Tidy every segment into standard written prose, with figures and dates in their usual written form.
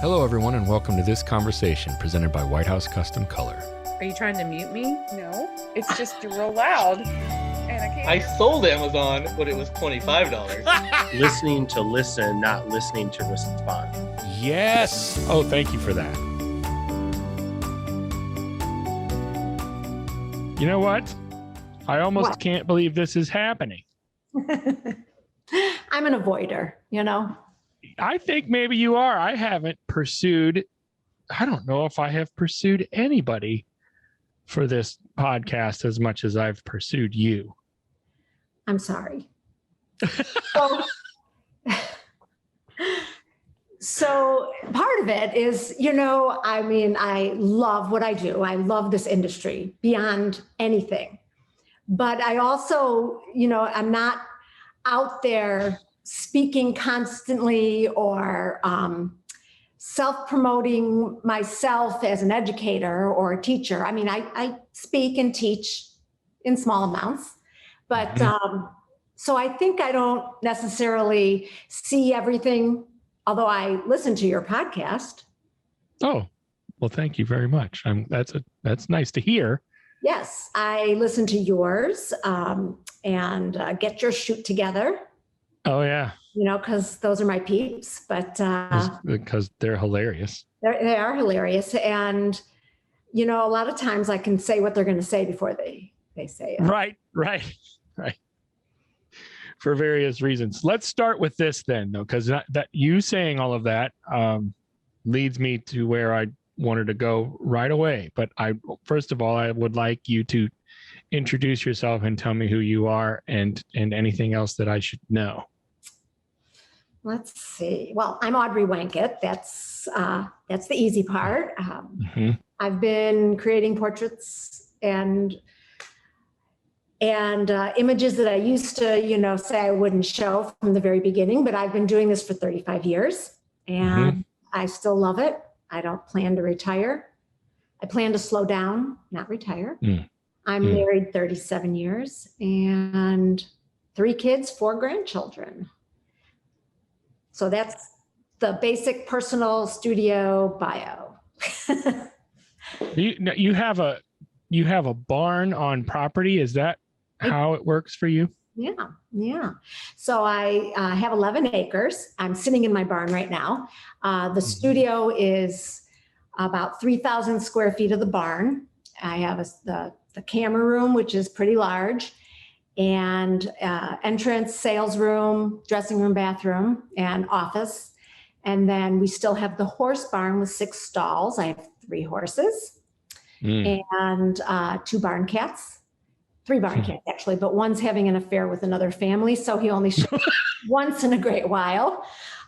Hello, everyone, and welcome to this conversation presented by White House Custom Color. Are you trying to mute me? No, it's just you're real loud, and I can't. I sold Amazon when it was $25. Listening to listen, not listening to respond. Yes. Oh, thank you for that. You know what? I almost can't believe this is happening. I'm an avoider, you know? I think maybe you are. I haven't pursued, I don't know if I have pursued anybody for this podcast as much as I've pursued you. I'm sorry. So part of it is, I love what I do. I love this industry beyond anything. But I also, I'm not out there speaking constantly or self-promoting myself as an educator or a teacher. I mean, I speak and teach in small amounts, but so I think I don't necessarily see everything, although I listen to your podcast. Oh, well, thank you very much. That's nice to hear. Yes, I listen to yours and Get Your Shoot Together. Oh, yeah. Because those are my peeps, but because they're hilarious. They are hilarious. And, a lot of times I can say what they're going to say before they say it. Right. For various reasons. Let's start with this then, though, because that you saying all of that leads me to where I wanted to go right away. But first of all, I would like you to introduce yourself and tell me who you are and anything else that I should know. Let's see. Well, I'm Audrey Wancket. That's the easy part. I've been creating portraits and images that I used to, say I wouldn't show from the very beginning, but I've been doing this for 35 years and I still love it. I don't plan to retire. I plan to slow down, not retire. I'm married 37 years and 3 kids, 4 grandchildren. So that's the basic personal studio bio. You have a barn on property. Is that how it works for you? Yeah. So I have 11 acres. I'm sitting in my barn right now. The studio is about 3,000 square feet of the barn. I have the camera room, which is pretty large, and entrance, sales room, dressing room, bathroom, and office. And then we still have the horse barn with 6 stalls. I have 3 horses and 2 barn cats, 3 barn cats actually, but one's having an affair with another family. So he only shows once in a great while.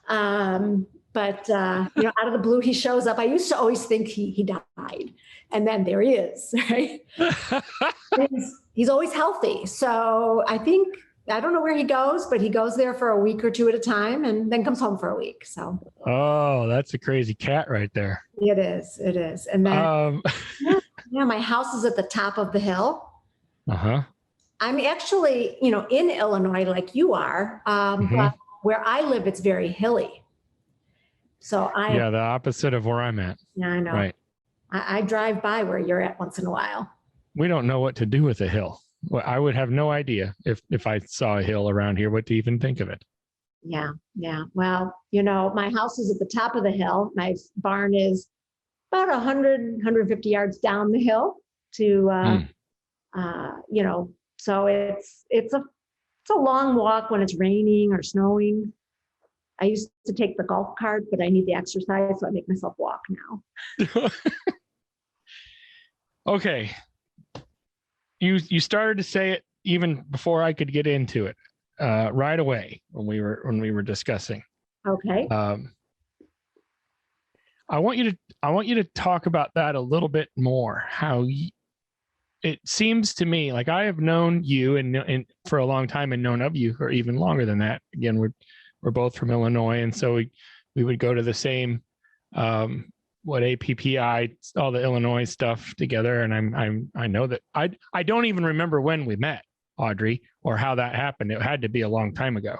But out of the blue, he shows up. I used to always think he died. And then there he is, right? He's always healthy. So I don't know where he goes, but he goes there for a week or 2 at a time and then comes home for a week. So. Oh, that's a crazy cat right there. It is. And then, my house is at the top of the hill. I'm actually, in Illinois like you are, but where I live, it's very hilly. So the opposite of where I'm at. Yeah, I know. Right. I drive by where you're at once in a while. We don't know what to do with a hill. Well, I would have no idea if I saw a hill around here, what to even think of it. Yeah. Well, my house is at the top of the hill. My barn is about 100, 150 yards down the hill to, so it's a long walk when it's raining or snowing. I used to take the golf cart, but I need the exercise, so I make myself walk now. Okay. You started to say it even before I could get into it, right away when we were discussing. Okay. I want you to talk about that a little bit more. How it seems to me like I have known you and for a long time and known of you for even longer than that. Again, we're both from Illinois, and so we would go to the same APPI, all the Illinois stuff together. And I know that I don't even remember when we met, Audrey, or how that happened. It had to be a long time ago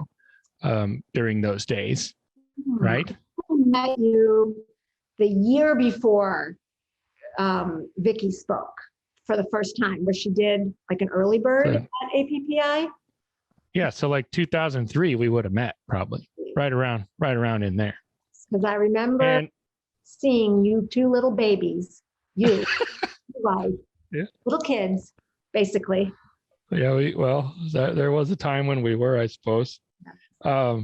during those days, right? I met you the year before Vicky spoke for the first time, where she did like an early bird So- at APPI. Yeah. So like 2003, we would have met probably right around in there. Because I remember And seeing you two little babies, you, like Yeah. little kids, basically. yeah, there was a time when we were, I suppose. But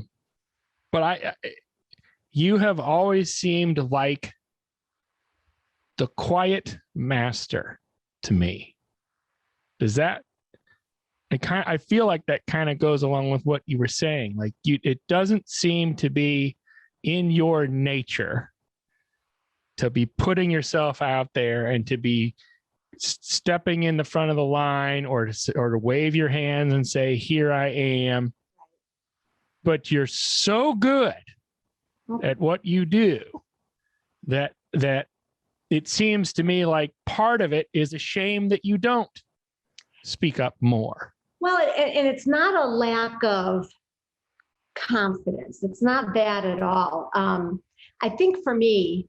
you have always seemed like the quiet master to me. Does that? I feel like that kind of goes along with what you were saying. Like it doesn't seem to be in your nature to be putting yourself out there and to be stepping in the front of the line or to wave your hands and say, "Here I am." But you're so good at what you do that it seems to me like part of it is a shame that you don't speak up more. Well, and it's not a lack of confidence. It's not that at all. I think for me,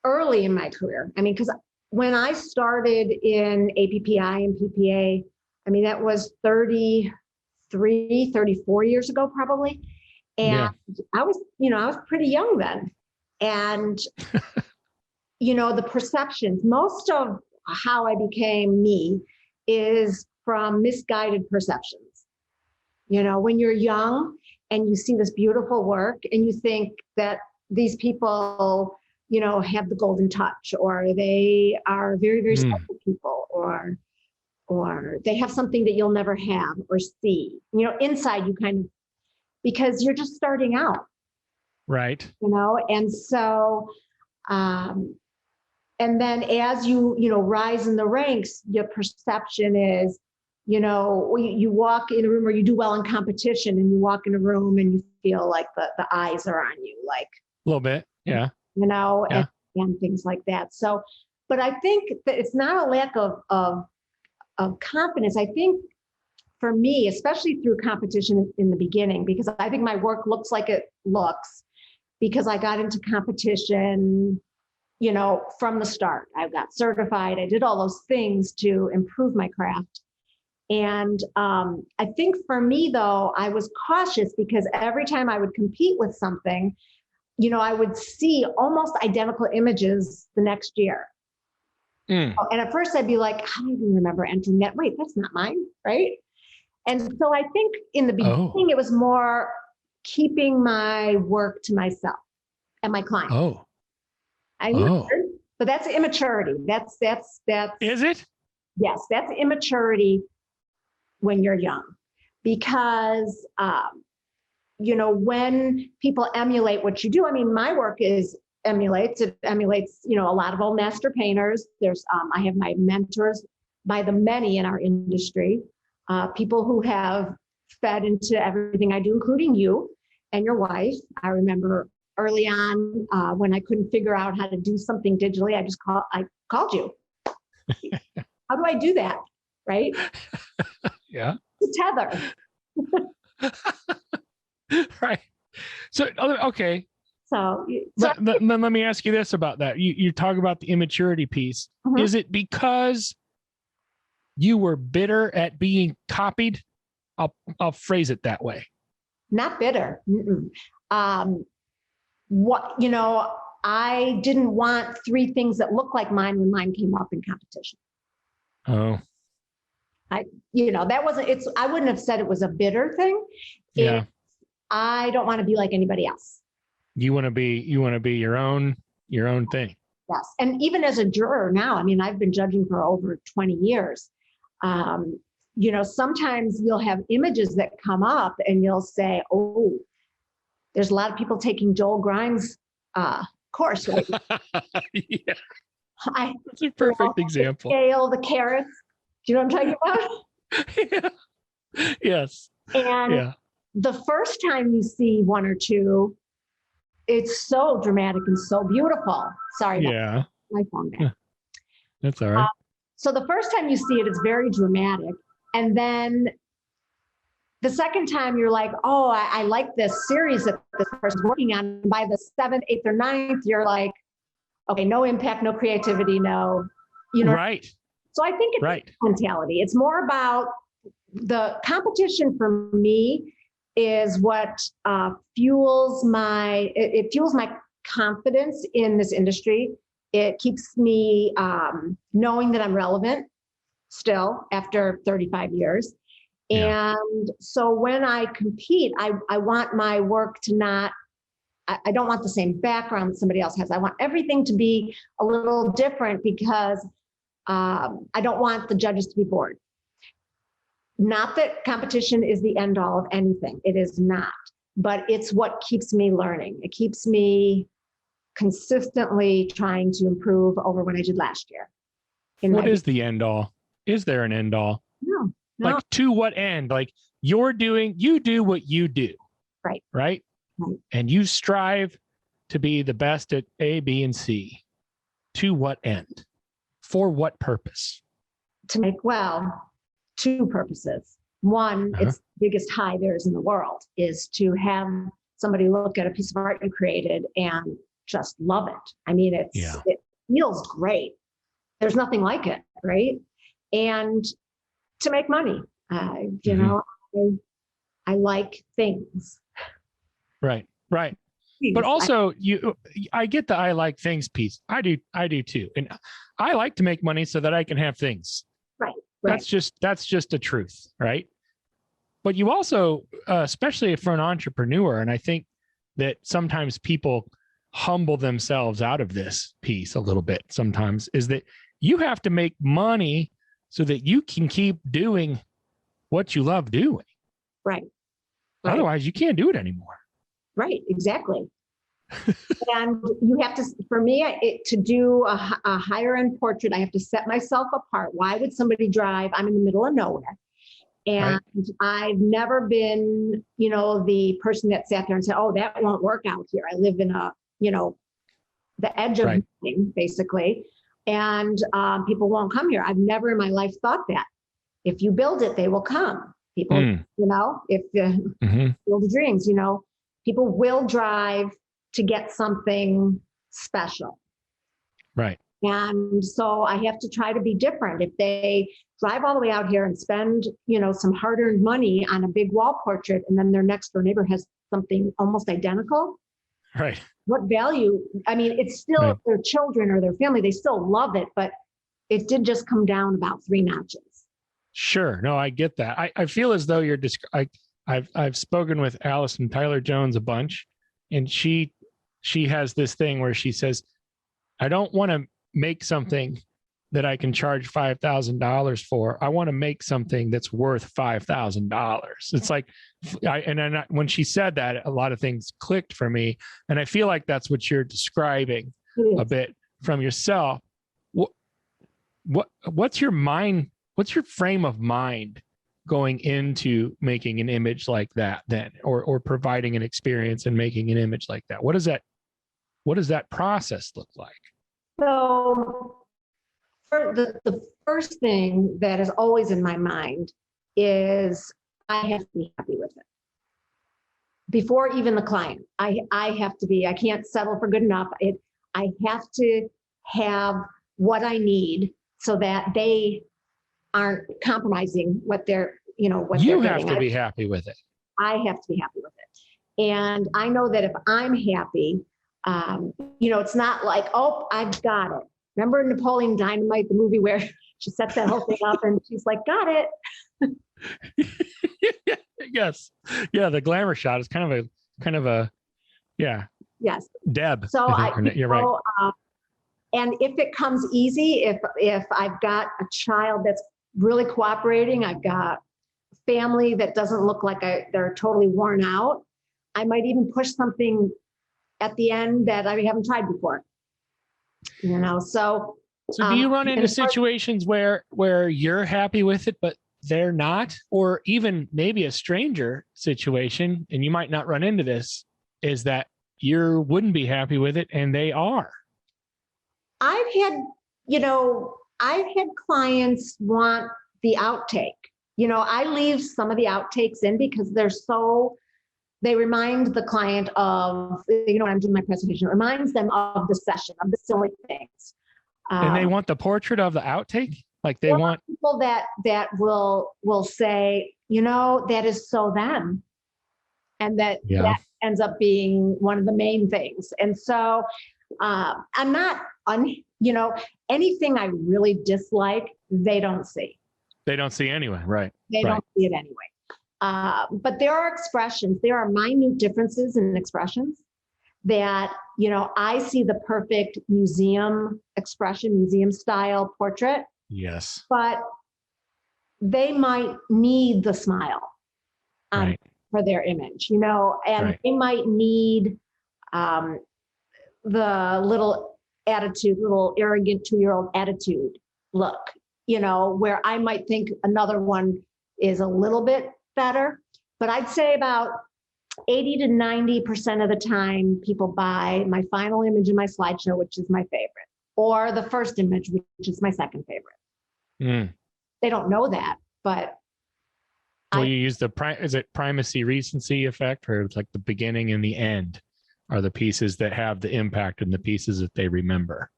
early in my career, I mean, because when I started in APPI and PPA, I mean, that was 34 years ago, probably. And I was pretty young then. And, the perceptions, most of how I became me is from misguided perceptions. When you're young and you see this beautiful work and you think that these people, have the golden touch, or they are very, very special people, or they have something that you'll never have or see. Inside you kind of, because you're just starting out. Right. And so, and then as you rise in the ranks, your perception is, you walk in a room, or you do well in competition, and you walk in a room and you feel like the eyes are on you, like A little bit. Yeah. and things like that. So, but I think that it's not a lack of confidence. I think for me, especially through competition in the beginning, because I think my work looks like it looks, because I got into competition, from the start. I got certified. I did all those things to improve my craft. And I think for me, though, I was cautious because every time I would compete with something, I would see almost identical images the next year. And at first I'd be like, I don't even remember entering that. Wait, that's not mine, right? And so I think in the beginning, it was more keeping my work to myself and my clients. But that's immaturity. That's Is it? Yes, that's immaturity when you're young, because when people emulate what you do, I mean, my work emulates a lot of old master painters. There's I have my mentors by the many in our industry, people who have fed into everything I do, including you and your wife. I remember early on when I couldn't figure out how to do something digitally, I called you. How do I do that? Right? Yeah. Tether. Right. So, okay. So Let me ask you this about that. You talk about the immaturity piece. Mhm. Is it because you were bitter at being copied? I'll phrase it that way. Not bitter. I didn't want 3 things that looked like mine when mine came up in competition. Oh. That wasn't, I wouldn't have said it was a bitter thing. Yeah. I don't want to be like anybody else. You want to be your own thing. Yes. And even as a juror now, I mean, I've been judging for over 20 years. Sometimes you'll have images that come up and you'll say, oh, there's a lot of people taking Joel Grimes' course right now. Yeah. That's a perfect example. The scale, the carrots. Do you know what I'm talking about? Yeah. Yes. And the first time you see 1 or 2, it's so dramatic and so beautiful. Sorry. Yeah. My phone back. That's all right. So the first time you see it, it's very dramatic. And then the second time you're like, oh, I like this series that this person's working on. And by the 7th, 8th, or 9th, you're like, okay, no impact, no creativity, no, you know. Right. So I think it's mentality. It's more about the competition for me is what fuels my confidence in this industry. It keeps me knowing that I'm relevant still after 35 years. Yeah. And so when I compete, I want my work to not, I don't want the same background that somebody else has. I want everything to be a little different because I don't want the judges to be bored. Not that competition is the end all of anything. It is not, but it's what keeps me learning. It keeps me consistently trying to improve over what I did last year. What is the end all? Is there an end all? No. Like to what end? Like you do what you do. Right. Right. And you strive to be the best at A, B, and C. To what end? For what purpose? To make, two purposes. One, it's the biggest high there is in the world, is to have somebody look at a piece of art you created and just love it. I mean, it feels great. There's nothing like it, right? And to make money, you know, I like things. Right. But also I get the I like things piece. I do too. And I like to make money so that I can have things. Right. That's just a truth. Right. But you also, especially for an entrepreneur, and I think that sometimes people humble themselves out of this piece a little bit sometimes, is that you have to make money so that you can keep doing what you love doing. Right. Otherwise, you can't do it anymore. Right, exactly. And you have to, for me, to do a higher end portrait, I have to set myself apart. Why would somebody drive? I'm in the middle of nowhere. And I've never been, you know, the person that sat there and said, oh, that won't work out here. I live in a, you know, the edge of nothing, basically. And people won't come here. I've never in my life thought that. If you build it, they will come. People, you know, if you build the dreams, you know, people will drive to get something special. Right. And so I have to try to be different. If they drive all the way out here and spend, you know, some hard-earned money on a big wall portrait, and then their next door neighbor has something almost identical. Right. What value? I mean, it's still their children or their family. They still love it, but it did just come down about 3 notches. Sure. No, I get that. I feel as though you're I've spoken with Allison Tyler Jones a bunch, and she has this thing where she says, I don't want to make something that I can charge $5,000 for. I want to make something that's worth $5,000. It's like, when she said that, a lot of things clicked for me. And I feel like that's what you're describing a bit from yourself. What's your mind? What's your frame of mind going into making an image like that then, or providing an experience and making an image like that? What does that process look like? So for the first thing that is always in my mind is I have to be happy with it. Before even the client, I have to be, I can't settle for good enough. I have to have what I need so that they aren't compromising what they're, you know, what you they're have getting. to be happy with it. I have to be happy with it. And I know that if I'm happy, you know, it's not like, oh, I've got it. Remember Napoleon Dynamite, the movie where she sets that whole thing up and she's like, got it. Yes. Yeah. The glamour shot is kind of a, yeah. Yes. Deb. So you're right. And if it comes easy, if I've got a child that's really cooperating, I've got a family that doesn't look like they're totally worn out, I might even push something at the end that I haven't tried before. You know, so do you run into situations where you're happy with it, but they're not, or even maybe a stranger situation, and you might not run into this, is that you wouldn't be happy with it and they are? I've had clients want the outtake. You know, I leave some of the outtakes in because they're so they remind the client of, when I'm doing my presentation, it reminds them of the session, of the silly things. And they want the portrait of the outtake? Like they there want are people that will say, that is so them. And that ends up being one of the main things. And so I'm not, anything I really dislike, they don't see. They don't see anyway, right? They don't see it anyway. But there are expressions, there are minute differences in expressions that, I see the perfect museum expression, museum style portrait. Yes. But they might need the smile for their image, and they might need the little arrogant 2-year-old attitude look, where I might think another one is a little bit better. But I'd say about 80 to 90% of the time people buy my final image in my slideshow, which is my favorite, or the first image, which is my second favorite. They don't know that, but you use is it primacy recency effect, or it's like the beginning and the end are the pieces that have the impact and the pieces that they remember?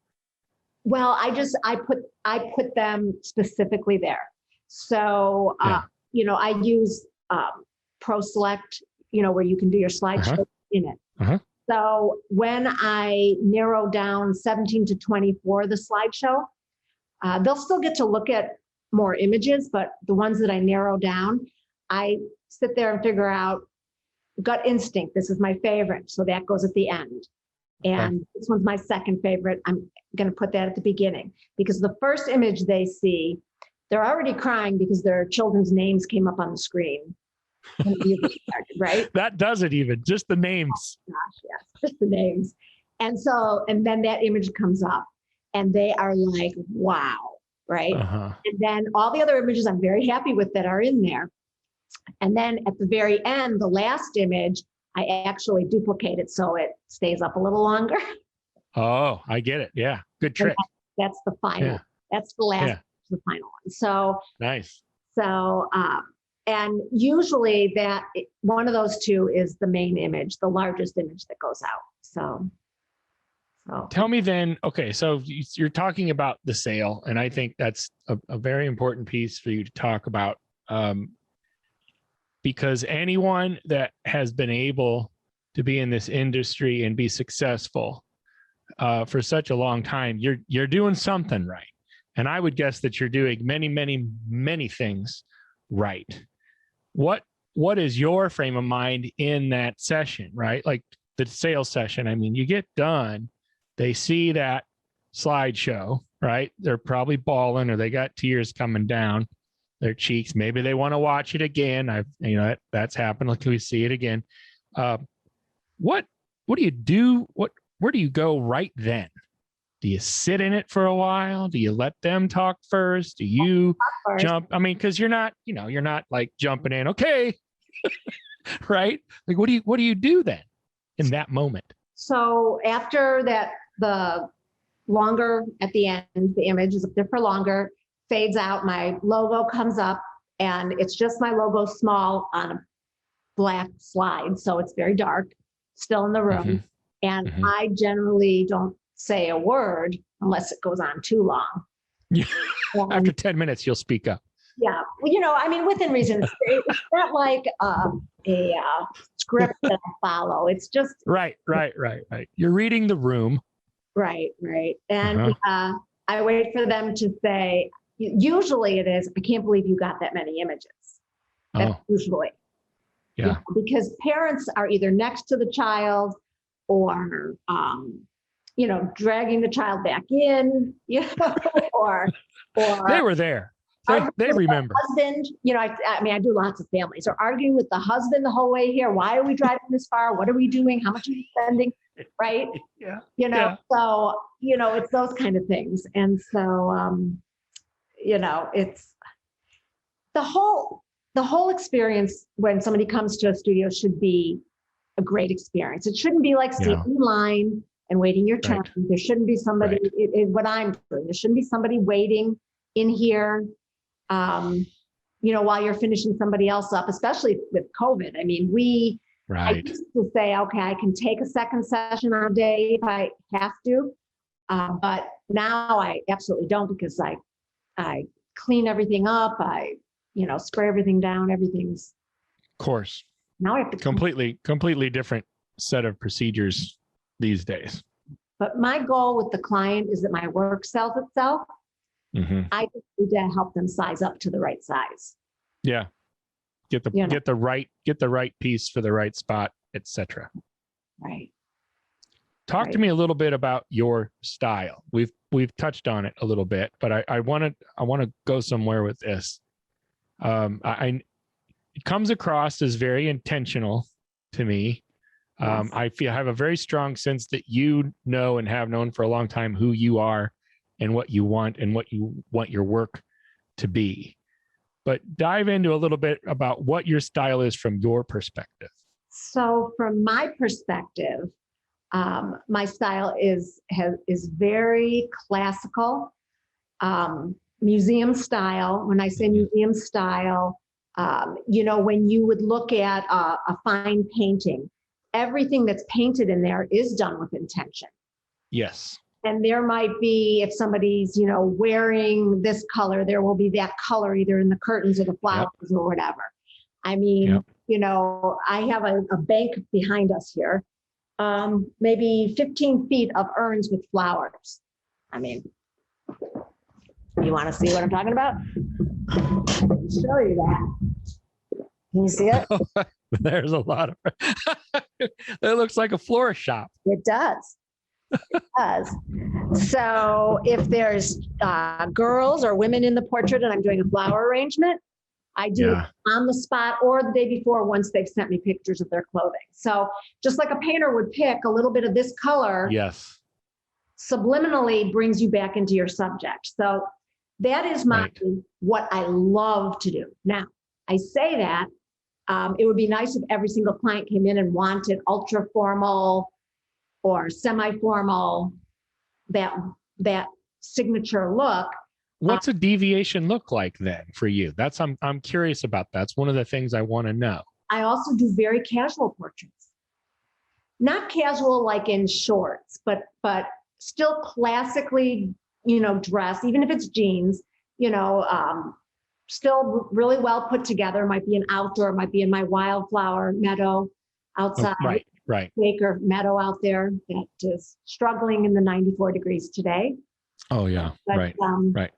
Well, I put them specifically there. So, I use Pro Select, where you can do your slideshow in it. So when I narrow down 17 to 24, the slideshow, they'll still get to look at more images, but the ones that I narrow down, I sit there and figure out gut instinct. This is my favorite. So that goes at the end. And this one's my second favorite. I'm going to put that at the beginning, because the first image they see, they're already crying because their children's names came up on the screen. Right? That does it even, just the names. Oh, gosh, yes, just the names. And then that image comes up and they are like, wow, right? And then all the other images I'm very happy with that are in there. And then at the very end, the last image, I actually duplicate it so it stays up a little longer. Oh, I get it. Yeah, good trick. That's the final. Yeah. That's the last, the final one. So nice. So, and usually one of those two is the main image, the largest image that goes out. So tell me then, okay, so you're talking about the sale, and I think that's a very important piece for you to talk about, because anyone that has been able to be in this industry and be successful for such a long time, you're doing something right. And I would guess that you're doing many, many, many things right. What is your frame of mind in that session, right? Like the sales session. I mean, you get done, they see that slideshow, right? They're probably bawling, or they got tears coming down their cheeks. Maybe they want to watch it again. That's happened. Like we see it again. What do you do? Where do you go right then? Do you sit in it for a while? Do you let them talk first? Do you jump? I mean, because you're not like jumping in, okay, right? Like, what do you do then in that moment? So after that, the longer at the end, the image is up there for longer, fades out, my logo comes up, and it's just my logo small on a black slide. So it's very dark, still in the room. And I generally don't say a word unless it goes on too long. After 10 minutes, you'll speak up. Yeah. Well, I mean, within reason. It's not like a script that I follow. It's just. Right. You're reading the room. Right. And I wait for them to say, usually it is, I can't believe you got that many images. That's usually. Yeah. Because parents are either next to the child or, dragging the child back in, or they were there. They remember. Husband, I do lots of families. Or arguing with the husband the whole way here. Why are we driving this far? What are we doing? How much are we spending? Right? Yeah. So, it's those kind of things. And so, it's the whole experience when somebody comes to a studio should be a great experience. It shouldn't be like standing in line and waiting your turn. Right. There shouldn't be somebody, what I'm doing, there shouldn't be somebody waiting in here, while you're finishing somebody else up, especially with COVID. I mean, we Right. used to say, okay, I can take a second session on a day if I have to. But now I absolutely don't, because I clean everything up. I, spray everything down. Everything's, Of course. now I have to Completely different set of procedures these days. But my goal with the client is that my work sells itself. Mhm. I just need to help them size up to the right size. Yeah. Get the right piece for the right spot, etc. Right. Talk to Right. me a little bit about your style. We've touched on it a little bit, but I want to go somewhere with this. It comes across as very intentional to me. Yes. I have a very strong sense that you know and have known for a long time who you are and what you want and what you want your work to be. But dive into a little bit about what your style is from your perspective. So from my perspective, my style is very classical, museum style. When I say museum style, when you would look at a fine painting, everything that's painted in there is done with intention. Yes. And there might be, if somebody's, wearing this color, there will be that color either in the curtains or the flowers or whatever. I mean, I have a bank behind us here, maybe 15 feet of urns with flowers. I mean, you want to see what I'm talking about? I'll show you that. Can you see it? There's a lot of it looks like a florist shop. It does. It does. So if there's girls or women in the portrait and I'm doing a flower arrangement, I do it on the spot or the day before once they've sent me pictures of their clothing. So just like a painter would pick a little bit of this color, yes, subliminally brings you back into your subject. So that is what I love to do. Now, I say that it would be nice if every single client came in and wanted ultra formal or semi-formal, that signature look. What's a deviation look like then for you? I'm curious about that. That's one of the things I want to know. I also do very casual portraits. Not casual like in shorts, but still classically, dressed, even if it's jeans, still really well put together. Might be an outdoor, might be in my wildflower meadow outside. Right. Acre meadow out there that is struggling in the 94 degrees today. Oh yeah. But, right.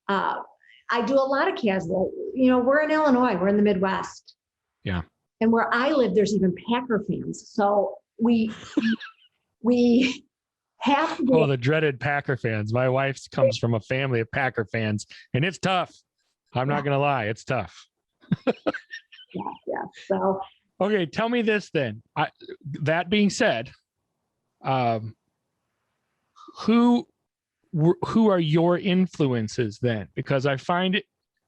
I do a lot of casual. We're in Illinois. We're in the Midwest. Yeah. And where I live, there's even Packer fans. So we have to. Oh, the dreaded Packer fans. My wife comes from a family of Packer fans, and it's tough. I'm not gonna lie, it's tough. Yeah. So. Okay, tell me this then. That being said, who are your influences then? Because I find it,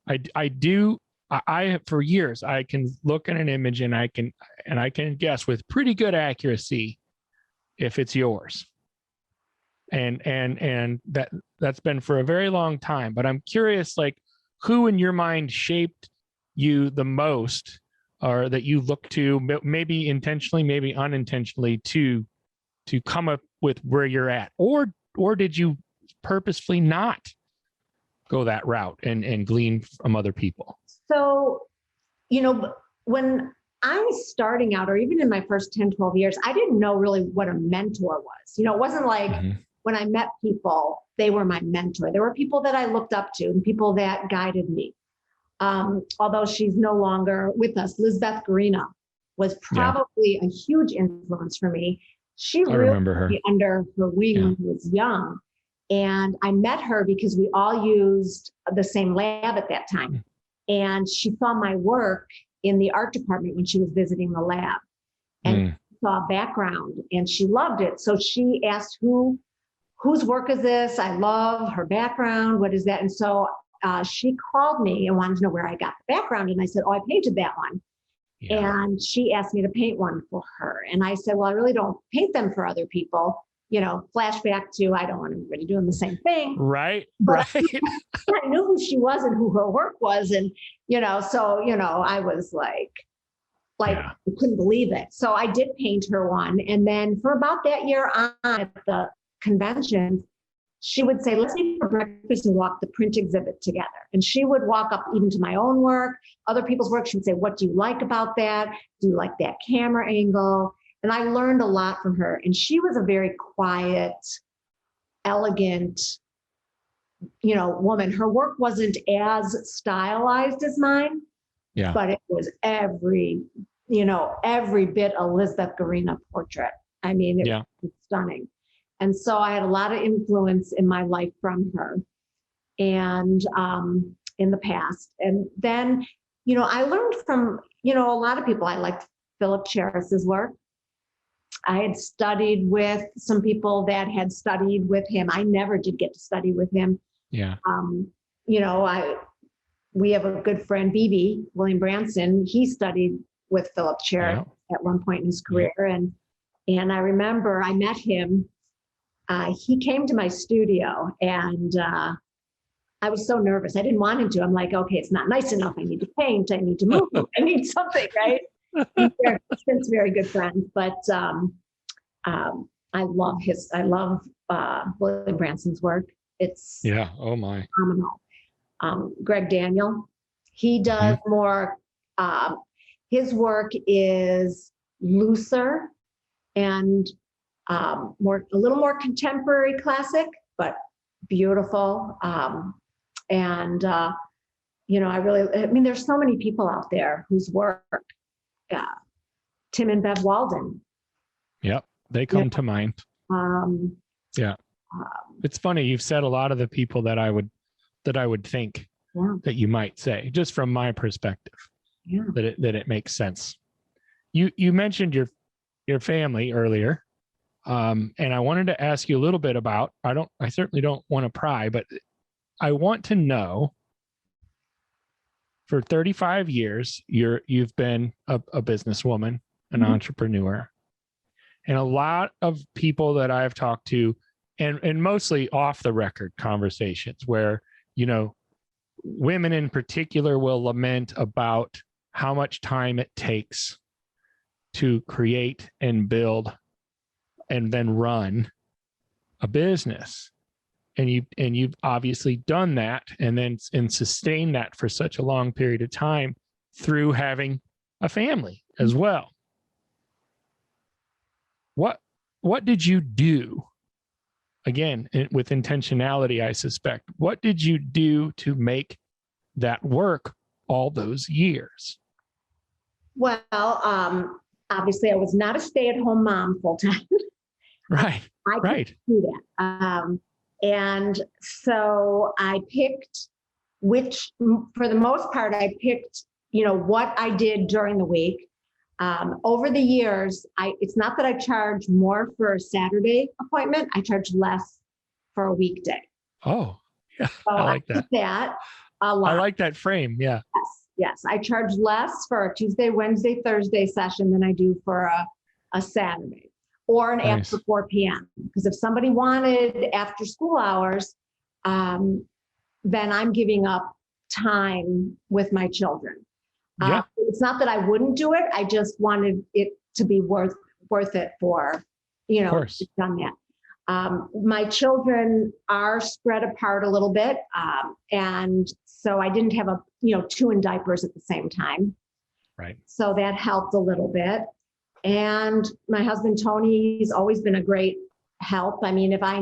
I for years I can look at an image and I can guess with pretty good accuracy if it's yours. And that's been for a very long time. But I'm curious, like, who in your mind shaped you the most, or that you look to, maybe intentionally, maybe unintentionally, to come up with where you're at, or did you purposefully not go that route and glean from other people? So, when I was starting out, or even in my first 10, 12 years, I didn't know really what a mentor was. It wasn't like when I met people, they were my mentor. There were people that I looked up to and people that guided me. Although she's no longer with us, Lizbeth Garina was probably a huge influence for me. She really remember her under her wing when I was young. And I met her because we all used the same lab at that time. And she saw my work in the art department when she was visiting the lab and saw a background and she loved it. So she asked, whose work is this? I love her background. What is that? And so she called me and wanted to know where I got the background. And I said, I painted that one. Yeah. And she asked me to paint one for her. And I said, well, I really don't paint them for other people. Flashback to, I don't want everybody doing the same thing. Right. But I knew who she was and who her work was. And, so, I was like, like Yeah. I couldn't believe it. So I did paint her one. And then for about that year on at the convention, she would say, let's meet for breakfast and walk the print exhibit together. And she would walk up even to my own work, other people's work. She would say, what do you like about that? Do you like that camera angle? And I learned a lot from her. And she was a very quiet, elegant, woman. Her work wasn't as stylized as mine, Yeah. but it was every bit Elizabeth Garina portrait. I mean, it was stunning. And so I had a lot of influence in my life from her and in the past. And then, I learned from, a lot of people. I liked Philip Cherris's work. I had studied with some people that had studied with him. I never did get to study with him. Yeah. We have a good friend, William Branson. He studied with Philip Cherris at one point in his career. And I remember I met him. He came to my studio and I was so nervous. I didn't want him to. I'm like, okay, it's not nice enough. I need to paint. I need to move. I need something, right? He's since very good friends, but I love William Branson's work. It's Oh my. phenomenal. Greg Daniel, he does more, his work is looser and a little more contemporary classic, but beautiful. There's so many people out there whose work, Tim and Bev Walden. Yep. They come to mind. Yeah. It's funny. You've said a lot of the people that I would think that you might say, just from my perspective, that it makes sense. You mentioned your family earlier. And I wanted to ask you a little bit about, I certainly don't want to pry, but I want to know, for 35 years, you've been a businesswoman, an entrepreneur, and a lot of people that I've talked to, and mostly off the record conversations where, women in particular will lament about how much time it takes to create and build and then run a business. And you've obviously done that and sustained that for such a long period of time through having a family as well. What did you do? Again, with intentionality, I suspect. What did you do to make that work all those years? Well, obviously I was not a stay-at-home mom full-time. Right. I couldn't do that. And so I picked for the most part, I picked, what I did during the week. Over the years, it's not that I charge more for a Saturday appointment. I charge less for a weekday. Oh, yeah. So I like that. That a lot. I like that frame. Yeah. Yes. I charge less for a Tuesday, Wednesday, Thursday session than I do for a Saturday or an after 4 p.m. Because if somebody wanted after school hours, then I'm giving up time with my children. Yeah. It's not that I wouldn't do it. I just wanted it to be worth it for, of course. done that. My children are spread apart a little bit. And so I didn't have two in diapers at the same time. Right. So that helped a little bit. And my husband, Tony, he's always been a great help. I mean, if I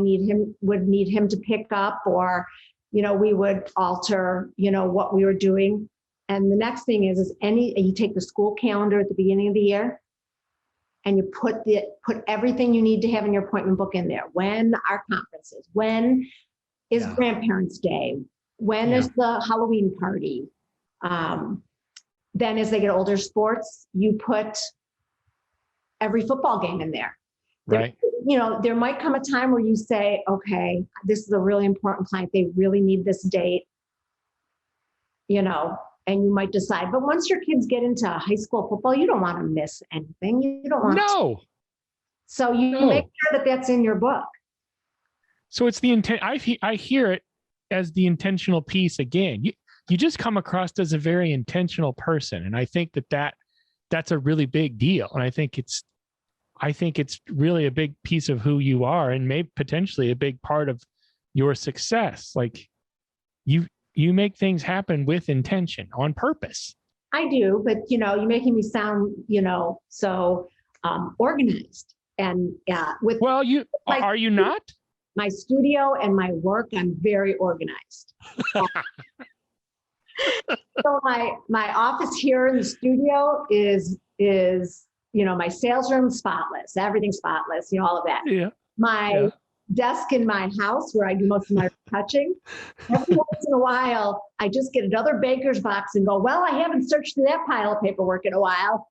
would need him to pick up or, we would alter, what we were doing. And the next thing is you take the school calendar at the beginning of the year and you put everything you need to have in your appointment book in there. When are conferences? When is Grandparents' Day? When is the Halloween party? Then as they get older, sports, you put every football game in there. Right. There might come a time where you say, okay, this is a really important client. They really need this date, and you might decide, but once your kids get into high school football, you don't want to miss anything. You don't want to. So you make sure that that's in your book. So it's the intent. I hear it as the intentional piece again. You just come across as a very intentional person. And I think that that's a really big deal. And I think it's really a big piece of who you are, and maybe potentially a big part of your success. Like you make things happen with intention, on purpose. I do, but you're making me sound, so organized. And with Well, are you not? My studio and my work, I'm very organized. So my office here in the studio is my sales room spotless, everything spotless, all of that. Yeah. My desk in my house where I do most of my touching. Every once in a while, I just get another baker's box and go, well, I haven't searched through that pile of paperwork in a while.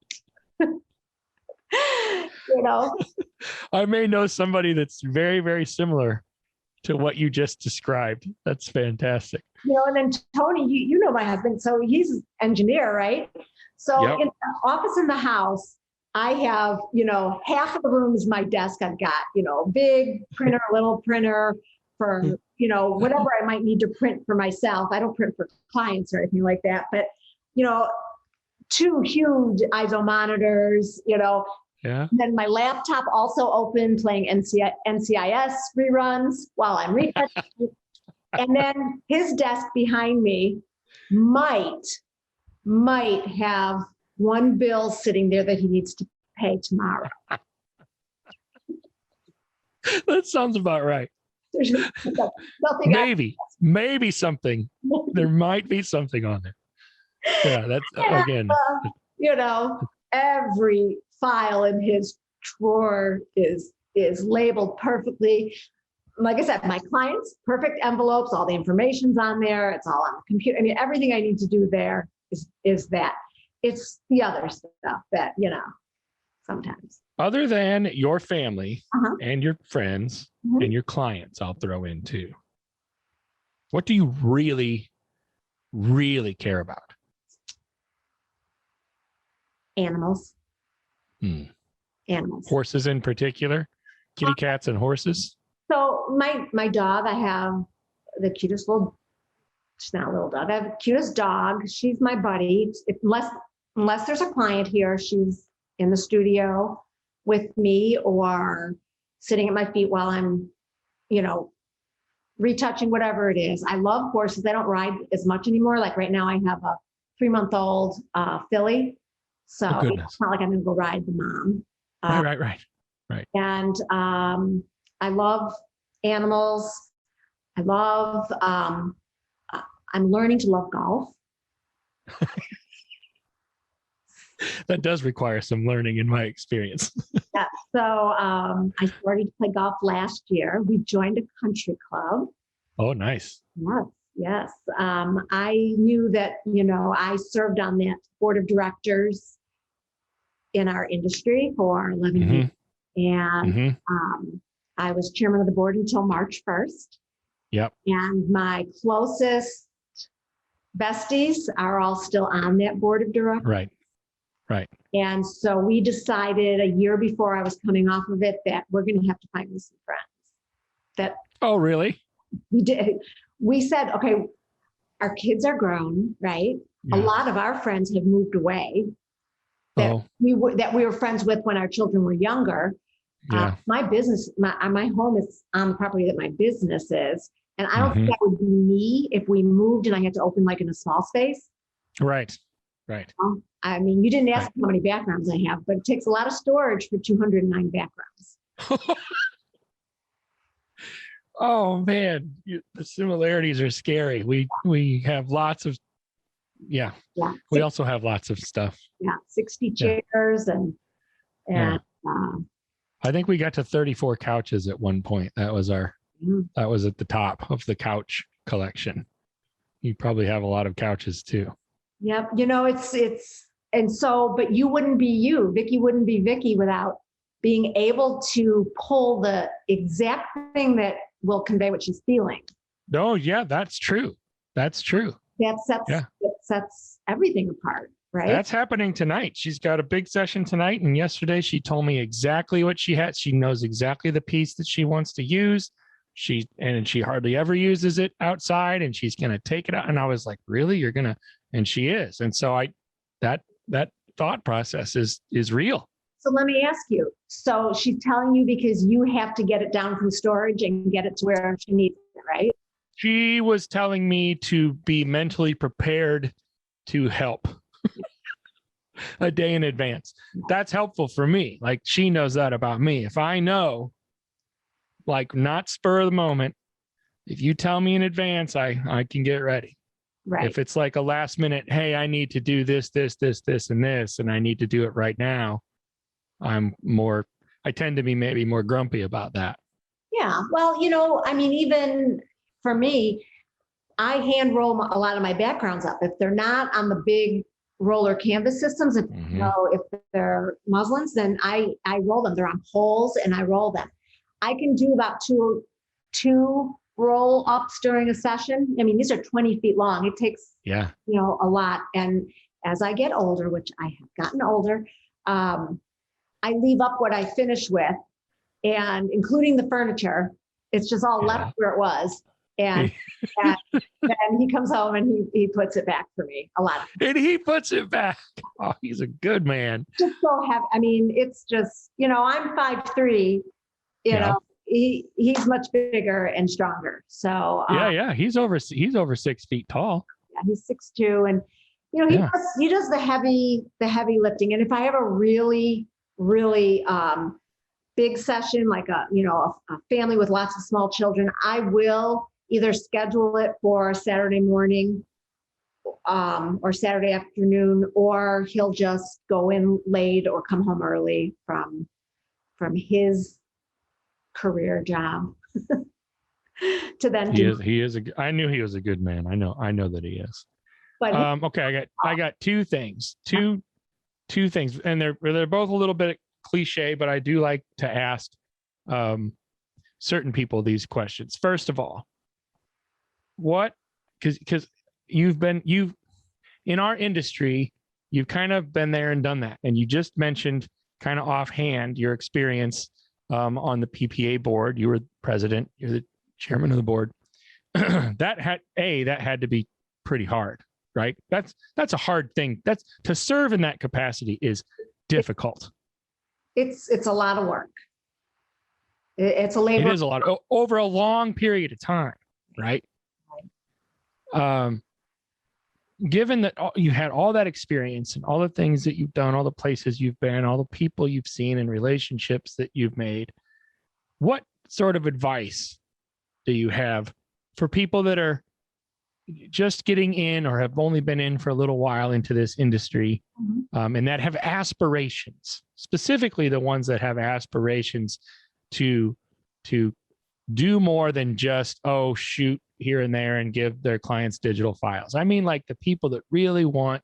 I may know somebody that's very, very similar to what you just described. That's fantastic. And then Tony, you know my husband, so he's an engineer, right? So in the office in the house, I have, half of the room is my desk. I've got, big printer, little printer for, whatever I might need to print for myself. I don't print for clients or anything like that, but, 2 huge ISO monitors, Yeah. Then my laptop also open playing NCIS reruns while I'm retouching. And then his desk behind me might have one bill sitting there that he needs to pay tomorrow. That sounds about right. There's nothing Maybe something. There might be something on there. Yeah, that's again. Every file in his drawer is labeled perfectly. Like I said, my clients, perfect envelopes, all the information's on there. It's all on the computer. I mean, everything I need to do there is that. It's the other stuff that, sometimes. Other than your family and your friends and your clients, I'll throw in too. What do you really, really care about? Animals. Animals. Horses in particular? Kitty cats and horses? So my dog, I have the cutest she's not a little dog. I have the cutest dog. She's my buddy. Unless there's a client here, she's in the studio with me or sitting at my feet while I'm, retouching whatever it is. I love horses. I don't ride as much anymore. Like right now I have a 3-month-old filly. So it's not like I'm going to go ride the mom. Right. And I love animals. I love, I'm learning to love golf. That does require some learning in my experience. Yeah. So I started to play golf last year. We joined a country club. Oh, nice. Yes. I knew that, I served on that board of directors in our industry for 11 years. And I was chairman of the board until March 1st. Yep. And my closest besties are all still on that board of directors. Right. And so we decided a year before I was coming off of it that we're going to have to find me some friends. Oh, really? We did. We said, okay, our kids are grown, right? Yeah. A lot of our friends have moved away that we were friends with when our children were younger. Yeah. My business, my home is on the property that my business is. And I don't think that would be me if we moved and I had to open like in a small space. Right. I mean, you didn't ask how many backgrounds I have, but it takes a lot of storage for 209 backgrounds. Oh man, the similarities are scary. We have lots of, we also have lots of stuff. Yeah, 60 chairs and I think we got to 34 couches at one point. That was that was at the top of the couch collection. You probably have a lot of couches too. Yep. But you wouldn't be you. Vicky wouldn't be Vicky without being able to pull the exact thing that will convey what she's feeling. Oh, yeah, that's true. That sets everything apart, right? That's happening tonight. She's got a big session tonight. And yesterday she told me exactly what she had. She knows exactly the piece that she wants to use. She hardly ever uses it outside, and she's going to take it out. And I was like, really? You're going to, and she is. And so that thought process is real. So let me ask you. So she's telling you because you have to get it down from storage and get it to where she needs it, right? She was telling me to be mentally prepared to help a day in advance. That's helpful for me. Like, she knows that about me. If I know, like, not spur of the moment, if you tell me in advance, I can get ready. Right. If it's like a last minute, hey, I need to do this, and this, and I need to do it right now, I tend to be maybe more grumpy about that. Yeah. Well, I mean, even for me, I hand roll a lot of my backgrounds up. If they're not on the big roller canvas systems, if they're muslins, then I roll them. They're on poles and I roll them. I can do about two roll ups during a session. I mean, these are 20 feet long. It takes, a lot. And as I get older, which I have gotten older, I leave up what I finish with, and including the furniture, it's just all left where it was. And then he comes home and he puts it back for me a lot. And he puts it back. Oh, he's a good man. Just so heavy. I mean, it's just, I'm 5'3", he's much bigger and stronger. So he's over 6 feet tall. Yeah, he's 6'2", and he does the heavy lifting. And if I have a really big session, like a family with lots of small children, I will either schedule it for Saturday morning or Saturday afternoon, or he'll just go in late or come home early from his career job to then I knew he was a good man. I know that he is. But okay, I got two things, and they're both a little bit cliche, but I do like to ask certain people these questions. First of all, because you've in our industry, you've kind of been there and done that, and you just mentioned kind of offhand your experience on the PPA board. You were president, you're the chairman of the board. that had to be pretty hard, right? That's a hard thing. That's to serve in that capacity is difficult. It's a lot of work. It's a labor. It is a lot over a long period of time, right? Given that you had all that experience and all the things that you've done, all the places you've been, all the people you've seen and relationships that you've made, what sort of advice do you have for people that are just getting in or have only been in for a little while into this industry, and that have aspirations, specifically the ones that have aspirations to do more than just, shoot here and there and give their clients digital files? I mean, like the people that really want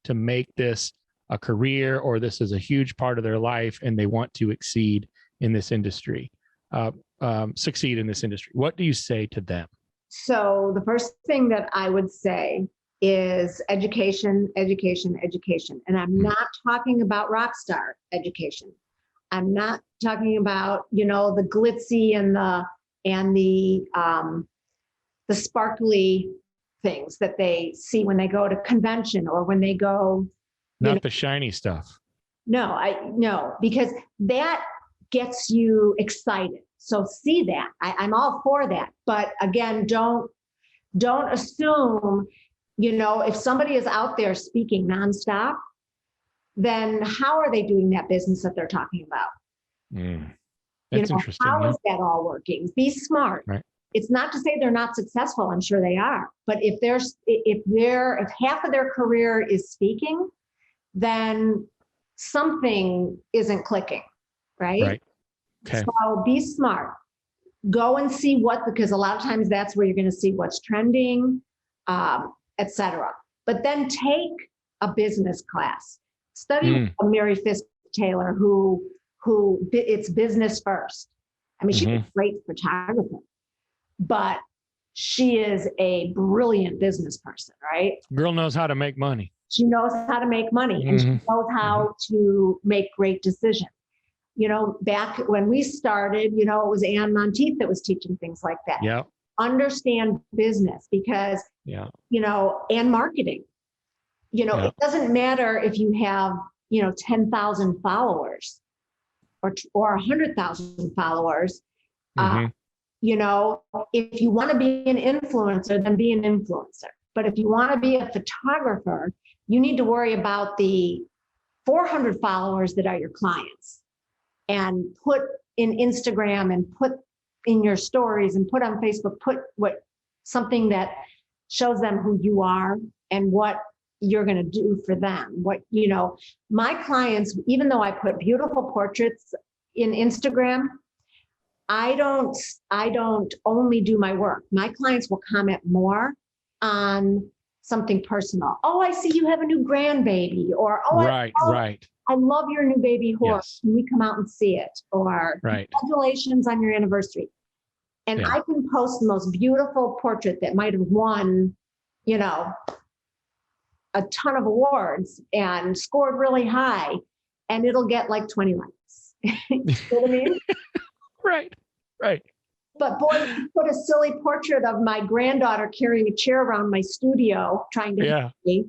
to make this a career, or this is a huge part of their life, and they want to succeed in this industry. What do you say to them? So the first thing that I would say is education. And I'm not talking about rock star education. I'm not talking about, the glitzy and the sparkly things that they see when they go to convention or when they go. Not the shiny stuff. No, because that gets you excited. So see that. I'm all for that. But again, don't assume, if somebody is out there speaking nonstop, then how are they doing that business that they're talking about? That's interesting. How is that all working? Be smart. Right. It's not to say they're not successful. I'm sure they are. But if half of their career is speaking, then something isn't clicking, right? Right. Okay. So be smart. Go and see because a lot of times that's where you're going to see what's trending, etc. But then take a business class. Study with Mary Fisk Taylor, who it's business first. I mean, she's a great photographer, but she is a brilliant business person, right? Girl knows how to make money. She knows how to make money, and she knows how to make great decisions. Back when we started, it was Ann Monteith that was teaching things like that. 'Yep. Understand business because, and marketing. Yeah. it doesn't matter if you have, 10,000 followers or 100,000 followers. Mhm. If you want to be an influencer, then be an influencer. But if you want to be a photographer, you need to worry about the 400 followers that are your clients, and put in Instagram and put in your stories and put on Facebook, put something that shows them who you are and what you're going to do for them. My clients, even though I put beautiful portraits in Instagram, I don't only do my work. My clients will comment more on something personal. Oh, I see you have a new grandbaby, or Right. I love your new baby horse. Yes. Can we come out and see it? Or Right. congratulations on your anniversary. And Yeah. I can post the most beautiful portrait that might have won, a ton of awards and scored really high, and it'll get like 20 likes. You know what I mean? Right. But boy, you put a silly portrait of my granddaughter carrying a chair around my studio trying to Yeah. help me.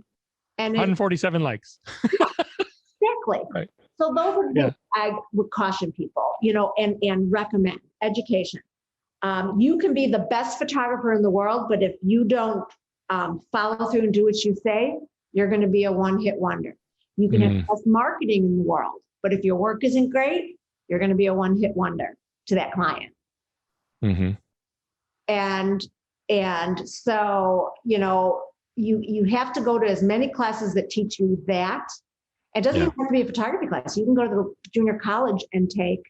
And 147 likes. exactly. Right. So those are things I would caution people, and recommend education. You can be the best photographer in the world, but if you don't follow through and do what you say, you're going to be a one-hit wonder. You can have the best marketing in the world, but if your work isn't great, you're going to be a one-hit wonder to that client. Mm-hmm. And so, you have to go to as many classes that teach you that. It doesn't even have to be a photography class. You can go to the junior college and take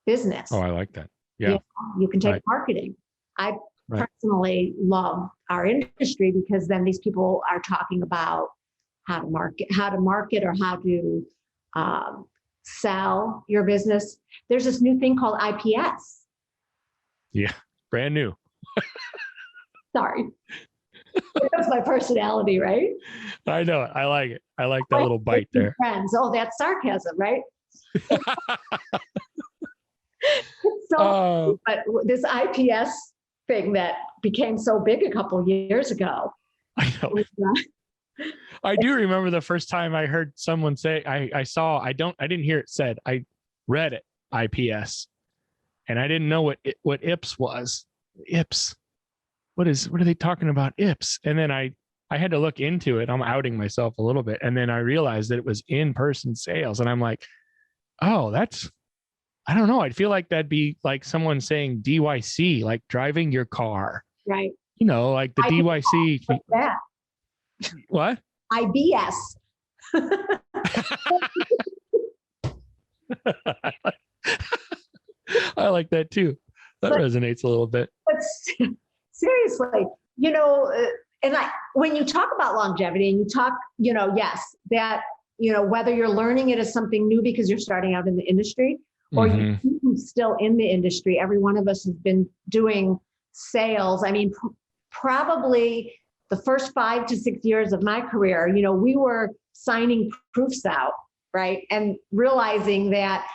business. Oh, I like that. Yeah. You can take marketing. I personally love our industry because then these people are talking about how to market or how to sell your business. There's this new thing called IPS. Yeah. Brand new. Sorry. That's my personality, right? I know it. I like it. I like that little bite there. Friends. Oh, that's sarcasm, right? So, but this IPS thing that became so big a couple years ago. I know. I do remember the first time I heard someone say, I didn't hear it said, I read it, IPS, and I didn't know what IPS was. IPS. What are they talking about? IPS. And then I had to look into it. I'm outing myself a little bit. And then I realized that it was in-person sales. And I'm like, oh, I don't know. I'd feel like that'd be like someone saying DYC, like driving your car. Right. Like the DYC. Like that. What? IBS. I like that too. That resonates a little bit. But seriously, when you talk about longevity and you talk, yes, that, whether you're learning it as something new because you're starting out in the industry or you're still in the industry, every one of us has been doing sales. I mean, probably the first 5 to 6 years of my career, we were signing proofs out, right? And realizing that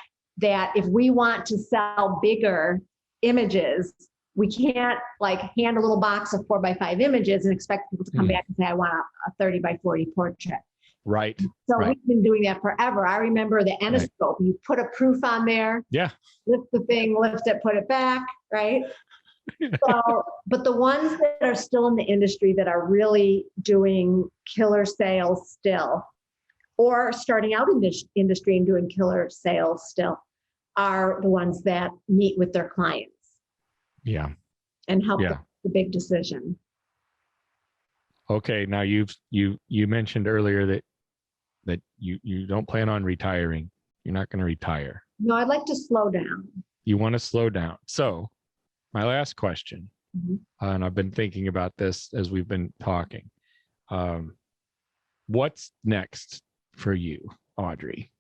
if we want to sell bigger images, we can't hand a little box of 4x5 images and expect people to come back and say, I want a 30x40 portrait. Right. So we've been doing that forever. I remember the endoscope. You put a proof on there. Yeah. Lift the thing, lift it, put it back, right? So, but the ones that are still in the industry that are really doing killer sales still, or starting out in this industry and doing killer sales still, are the ones that meet with their clients. Yeah. And help them with the big decision. Okay. Now you mentioned earlier that you don't plan on retiring. You're not going to retire. No, I'd like to slow down. You want to slow down. So my last question, and I've been thinking about this as we've been talking. What's next for you, Audrey?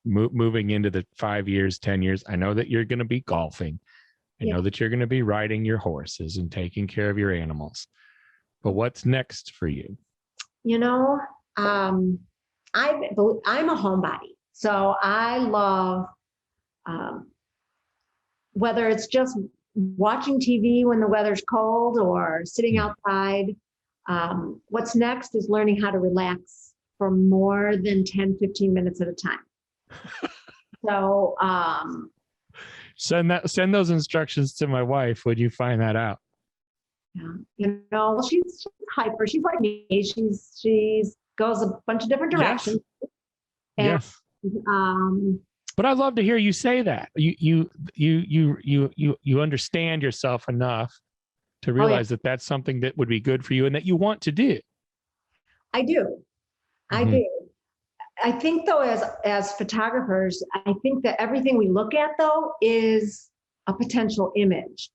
Moving into the 5 years, 10 years. I know that you're going to be golfing. I know that you're going to be riding your horses and taking care of your animals. But what's next for you? I'm a homebody. So I love, whether it's just watching TV when the weather's cold or sitting outside, What's next is learning how to relax for more than 10, 15 minutes at a time. So, send those instructions to my wife when you find that out. yeah, she's hyper. She's like me. She's goes a bunch of different directions. Yes. And, but I love to hear you say that. You understand yourself enough to realize that that's something that would be good for you and that you want to do. I do. I do. I think though, as photographers, I think that everything we look at though is a potential image.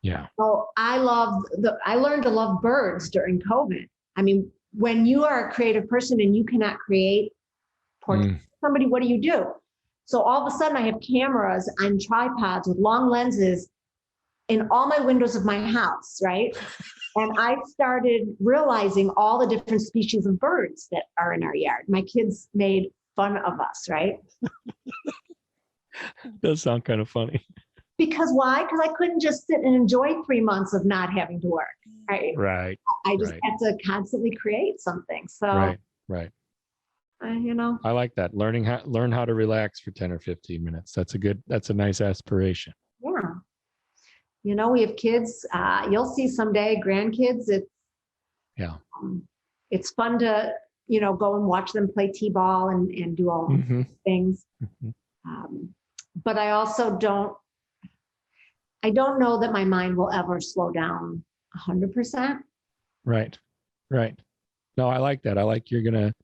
Yeah. So I learned to love birds during COVID. I mean, when you are a creative person and you cannot create portraits of somebody, what do? So all of a sudden I have cameras on tripods with long lenses in all my windows of my house, right? And I started realizing all the different species of birds that are in our yard. My kids made fun of us, right? Does sound kind of funny. Because why? Because I couldn't just sit and enjoy 3 months of not having to work, right? Right. I just had to constantly create something. So, right. I like that. Learn how to relax for 10 or 15 minutes. That's a nice aspiration. Yeah. We have kids. You'll see someday grandkids. It's fun to, go and watch them play t-ball and do all these things. But I also don't know that my mind will ever slow down 100%. Right. No, I like that. I like you're going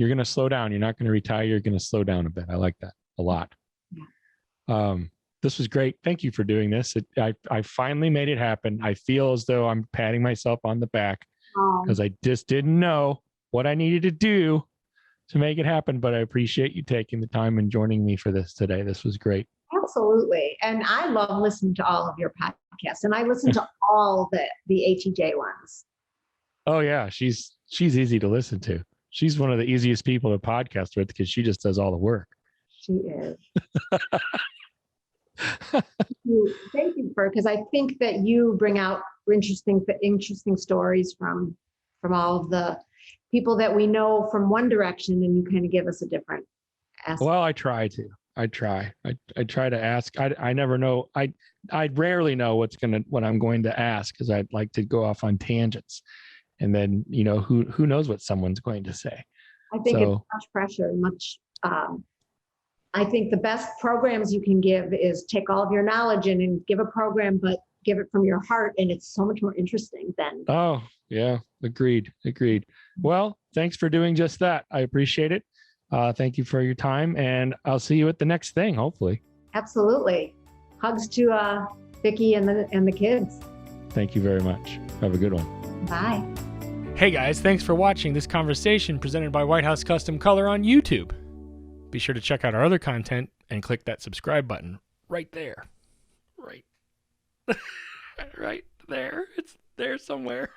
to slow down. You're not going to retire. You're going to slow down a bit. I like that a lot. Yeah. This was great. Thank you for doing this. I finally made it happen. I feel as though I'm patting myself on the back because I just didn't know what I needed to do to make it happen. But I appreciate you taking the time and joining me for this today. This was great. Absolutely. And I love listening to all of your podcasts, and I listen to all the ATJ ones. Oh yeah. She's easy to listen to. She's one of the easiest people to podcast with because she just does all the work. She is. Thank you, because I think that you bring out interesting stories from all of the people that we know from one direction, and you kind of give us a different aspect. Well, I try to. I try to ask. I never know. I rarely know what I'm going to ask because I'd like to go off on tangents, and then who knows what someone's going to say. I think it's much pressure, I think the best programs you can give is take all of your knowledge and give a program, but give it from your heart. And it's so much more interesting than. Oh, yeah. Agreed. Well, thanks for doing just that. I appreciate it. Thank you for your time, and I'll see you at the next thing, hopefully. Absolutely. Hugs to Vicki and the kids. Thank you very much. Have a good one. Bye. Hey guys, thanks for watching this conversation presented by White House Custom Color on YouTube. Be sure to check out our other content and click that subscribe button right there. Right there. It's there somewhere.